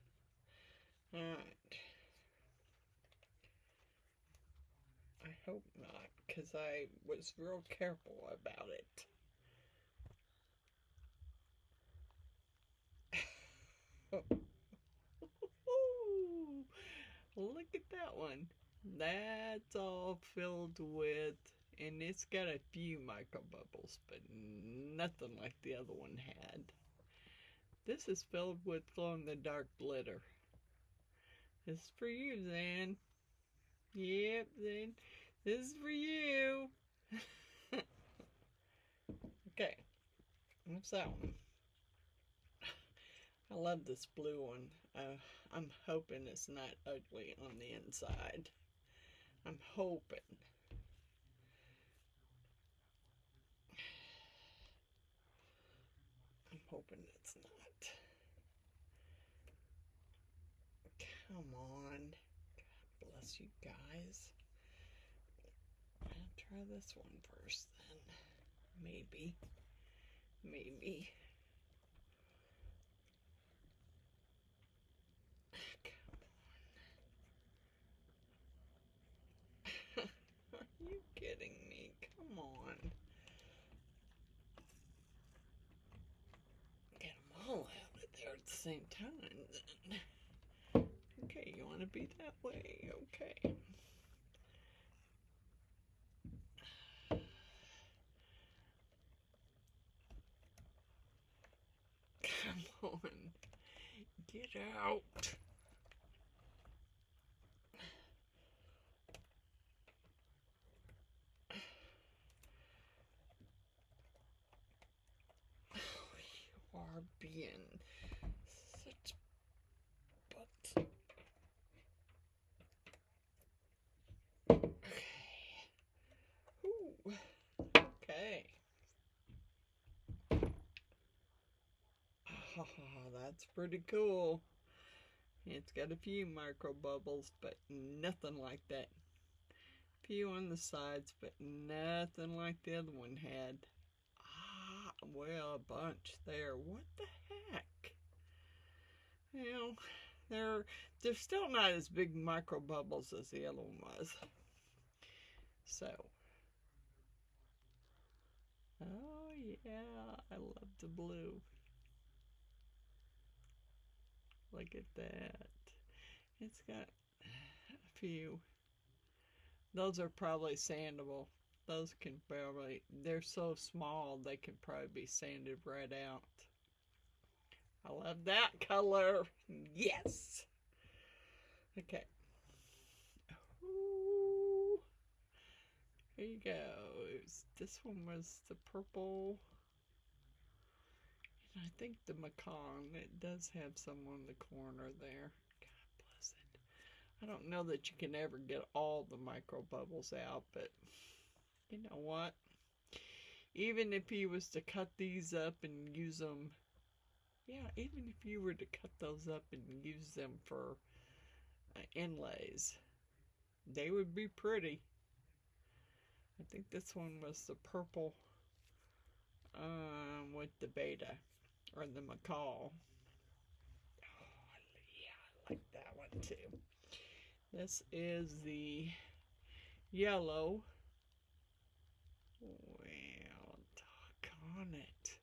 A: Alright. I hope not, because I was real careful about it. Look at that one. That's all filled with, and it's got a few micro bubbles, but nothing like the other one had. This is filled with glow-in-the-dark glitter. This is for you, Zan. Yep, Zan. This is for you. Okay. What's that one? I love this blue one. I'm hoping it's not ugly on the inside. I'm hoping. I'm hoping it's not. Come on. God bless you guys. I'll try this one first then. Maybe. Maybe. Are you kidding me? Come on. Get them all out of there at the same time then. Okay, you want to be that way? Okay. Come on. Get out. You are being such butt. Okay. Ooh. Okay. Oh, that's pretty cool. It's got a few micro bubbles, but nothing like that. Few on the sides, but nothing like the other one had. Ah, well, a bunch there. What the heck? You know, they're still not as big micro bubbles as the other one was. So, oh yeah, I love the blue. Look at that. It's got a few. Those are probably sandable. Those can probably, they're so small, they can probably be sanded right out. I love that color. Yes. Okay. Ooh. Here you go. This one was the purple. And I think the Macaw, it does have some on the corner there. God bless it. I don't know that you can ever get all the micro bubbles out, but you know what? Even if you was to cut these up and use them, yeah, even if you were to cut those up and use them for inlays, they would be pretty. I think this one was the purple with the beta or the Macaw. Oh, yeah, I like that one too. This is the yellow. Well, doggone it.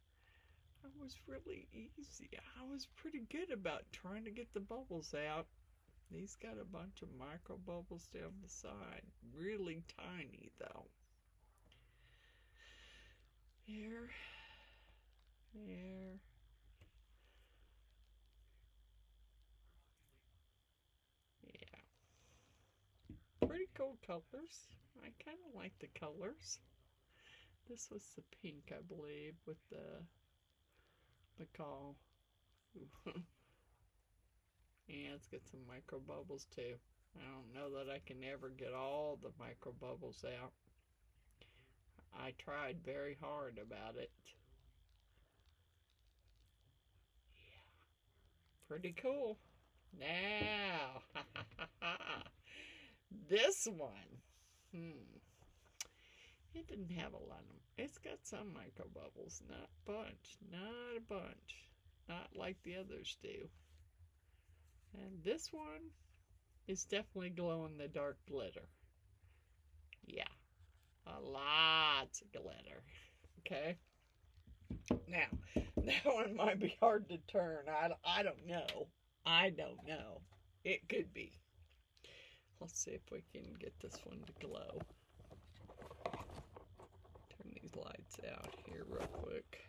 A: That was really easy. I was pretty good about trying to get the bubbles out. These got a bunch of micro bubbles down the side. Really tiny though. Here. Here. Yeah. Pretty cool colors. I kind of like the colors. This was the pink, I believe, with the Macaw. Yeah, it's got some micro bubbles too. I don't know that I can ever get all the micro bubbles out. I tried very hard about it. Yeah, pretty cool. Now, this one. It didn't have a lot of. It's got some micro bubbles, not a bunch, not a bunch, not like the others do. And this one is definitely glow in the dark glitter. Yeah, a lot of glitter. Okay. Now, that one might be hard to turn. I don't know. I don't know. It could be. Let's see if we can get this one to glow. Turn these lights out here real quick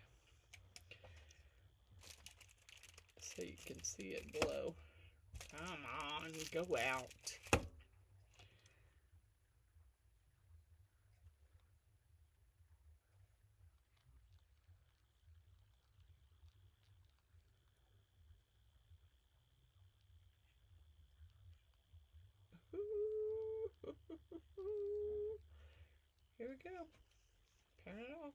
A: so you can see it glow. Come on, go out. Here we go. Turn it off.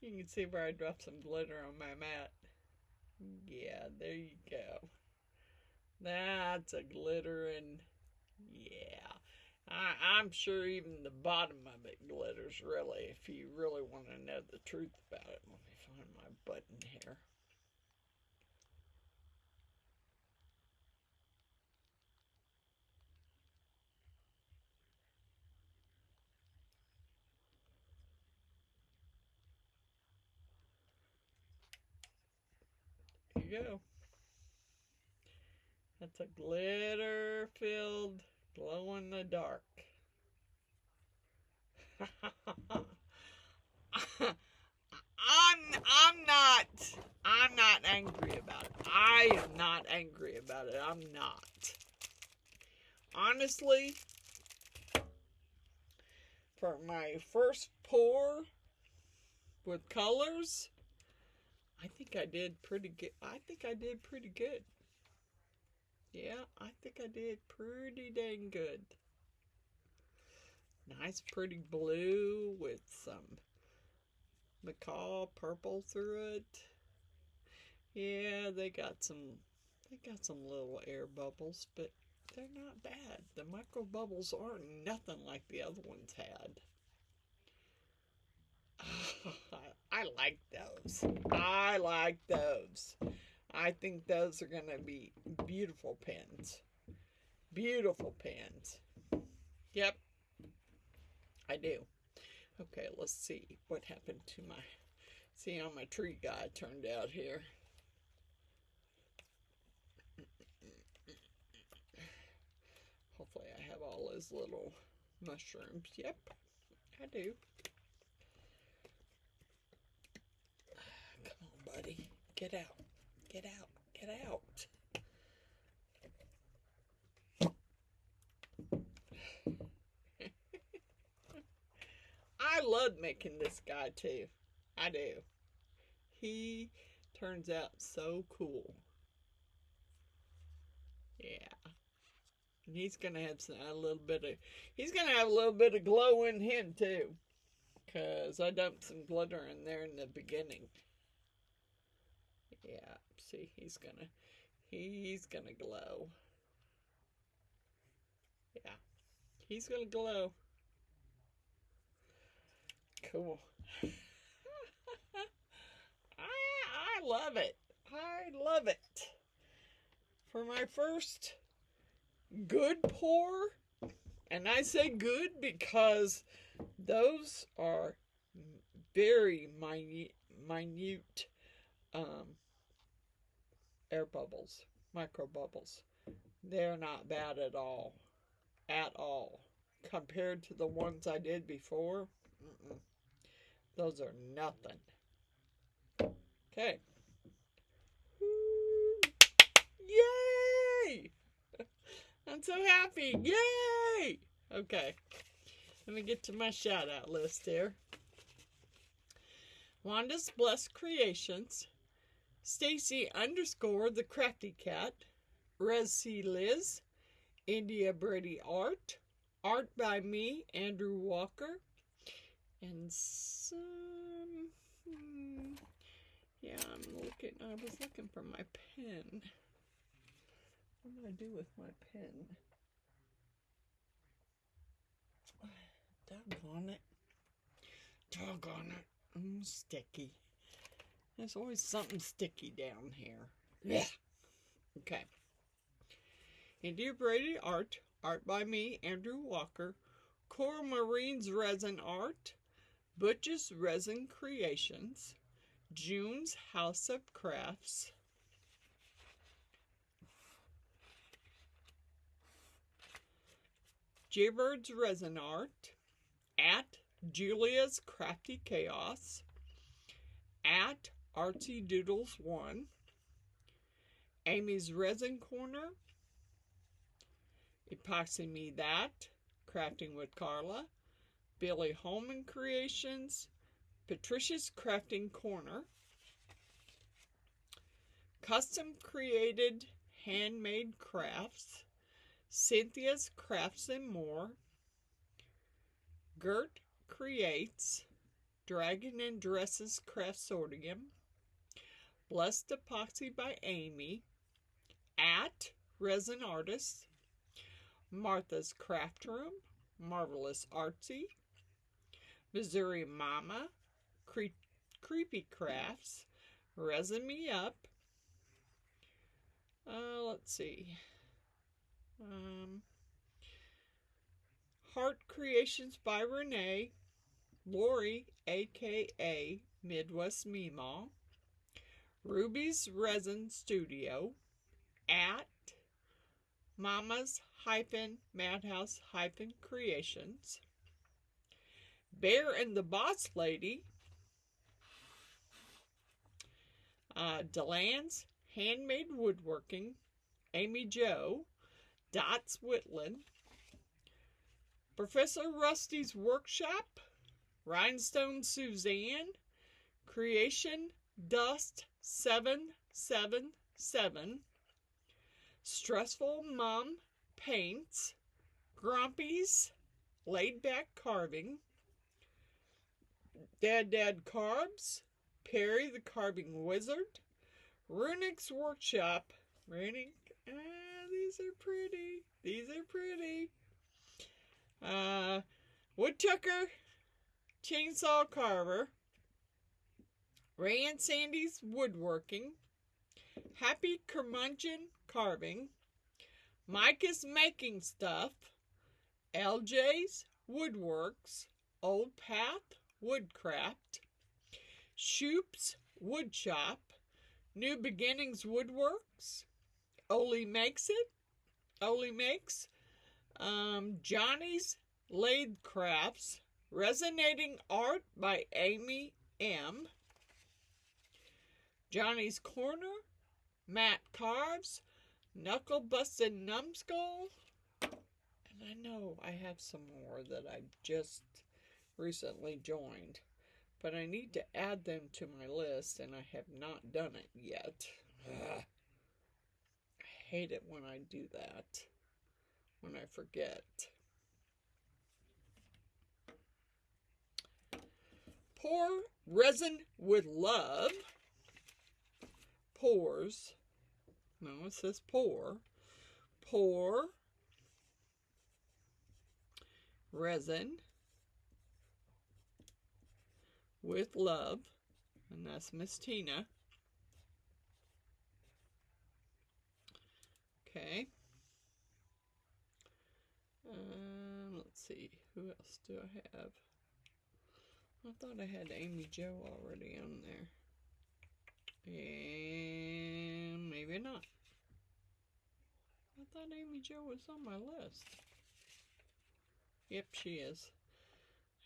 A: You can see where I dropped some glitter on my mat. Yeah, there you go. That's a glitter, and yeah. I'm sure even the bottom of it glitters, really, if you really want to know the truth about it. Let me find my button here. There you go. That's a glitter-filled, glow-in-the-dark. I'm not angry about it. I am not angry about it. I'm not. Honestly, for my first pour with colors, I think I did pretty good. Yeah, I think I did pretty dang good. Nice pretty blue with some Macaw purple through it. Yeah, they got some little air bubbles, but they're not bad. The micro bubbles aren't nothing like the other ones had. I like those. I like those. I think those are going to be beautiful pens. Beautiful pens. Yep, I do. Okay, let's see what happened to my... See how my tree guy turned out here. Hopefully I have all his little mushrooms. Yep, I do. Come on, buddy. Get out. Get out. Get out. I love making this guy too. I do. He turns out so cool. Yeah. And he's gonna have a little bit of glow in him too. Cause I dumped some glitter in there in the beginning. Yeah, see, he's gonna glow. Yeah, he's gonna glow. Cool. I love it. I love it. For my first good pour, and I say good because those are very minute air bubbles, micro bubbles. They're not bad at all. At all. Compared to the ones I did before, those are nothing. Okay. Yay! I'm so happy. Yay! Okay. Let me get to my shout out list here. Wanda's Blessed Creations, Stacy _ the Crafty Cat, Resi Liz, India Brady Art, Art by me, Andrew Walker, and some, yeah, I was looking for my pen. What do I do with my pen? Doggone it. Doggone it. Sticky. There's always something sticky down here. Yeah. Okay. India Brady Art, Art by me, Andrew Walker, Coral Marine's Resin Art, Butch's Resin Creations, June's House of Crafts, Jaybird's Resin Art, at Julia's Crafty Chaos, at Artsy Doodles 1, Amy's Resin Corner, Epoxy Me That, Crafting with Carla, Billy Holman Creations, Patricia's Crafting Corner, Custom Created Handmade Crafts, Cynthia's Crafts and More, Gert Creates, Dragon and Dresses Craftsorium, Blessed Epoxy by Amy, at Resin Artists, Martha's Craft Room, Marvelous Artsy, Missouri Mama, Creepy Crafts, Resin Me Up, let's see, Heart Creations by Renee, Lori, aka Midwest Meemaw, Ruby's Resin Studio, at Mama's Madhouse Creations, Bear and the Boss Lady, Delan's Handmade Woodworking, Amy Jo, Dots Whitland, Professor Rusty's Workshop, Rhinestone Suzanne, Creation Dust 777, Stressful Mom Paints, Grumpy's Laid Back Carving, Dad Carbs, Perry the Carving Wizard, Runic's Workshop, Runic, these are pretty, Woodchucker, Chainsaw Carver, Ray and Sandy's Woodworking, Happy Curmudgeon Carving, Micah's Making Stuff, LJ's Woodworks, Old Path Woodcraft, Shoop's Woodshop, New Beginnings Woodworks, Oli Makes, Johnny's Lathe Crafts, Resonating Art by Amy M, Johnny's Corner, Matt Carves, Knuckle Busted Numbskull, and I know I have some more that I just recently joined, but I need to add them to my list, and I have not done it yet. Ugh. I hate it when I do that, when I forget. Pour Resin with Love. Pours. No, it says pour. Pour Resin with love, and that's Miss Tina. Okay. Let's see, who else do I have? I thought I had Amy Jo already on there. And maybe not. I thought Amy Jo was on my list. Yep, she is.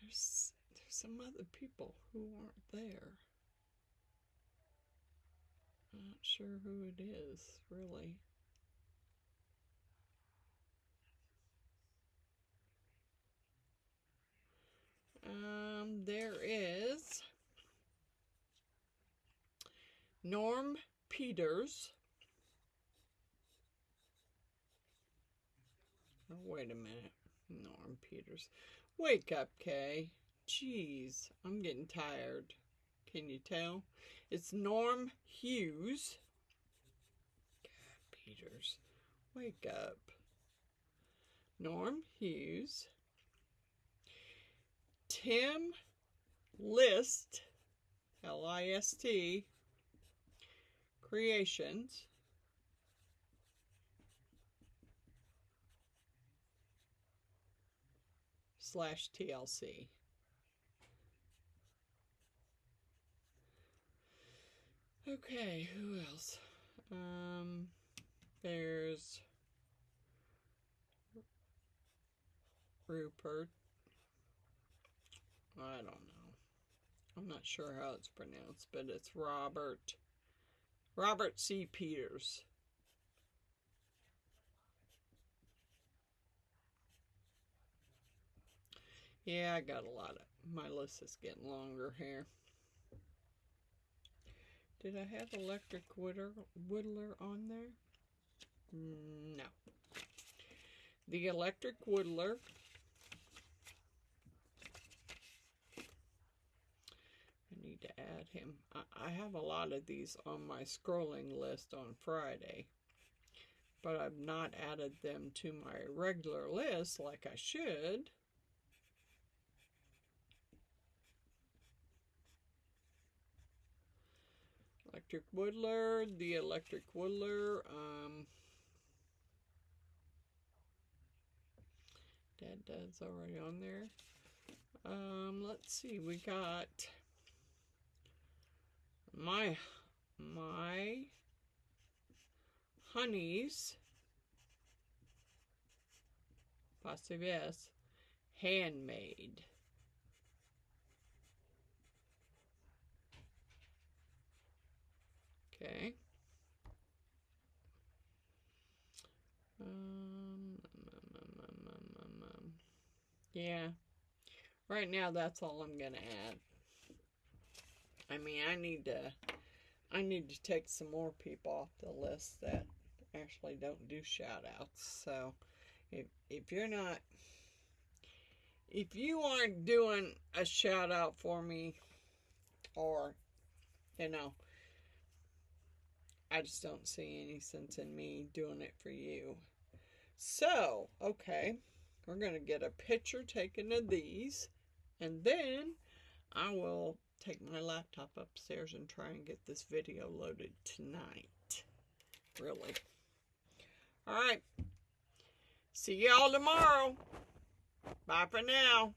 A: There's some other people who aren't there. I'm not sure who it is, really. There is Norm Peters. Oh, wait a minute. Norm Peters. Wake up, Kay. Jeez, I'm getting tired. Can you tell? It's Norm Hughes. God, Peters. Wake up. Norm Hughes. Tim List, L-I-S-T, Creations. /TLC. Okay, who else? There's Rupert. I don't know. I'm not sure how it's pronounced, but it's Robert C. Peters. Yeah, I got a lot of, my list is getting longer here. Did I have Electric Whittler on there? No. The Electric Whittler. I need to add him. I have a lot of these on my scrolling list on Friday, but I've not added them to my regular list like I should. Electric Whittler, the Electric Whittler, Dad's already on there. Let's see, we got my Honey's, positive S, Handmade. Okay. Yeah. Right now, that's all I'm gonna add. I mean, I need to take some more people off the list that actually don't do shout outs. So if you're not, if you aren't doing a shout out for me, or you know, I just don't see any sense in me doing it for you. So, okay, we're going to get a picture taken of these, and then I will take my laptop upstairs and try and get this video loaded tonight. Really. All right. See y'all tomorrow. Bye for now.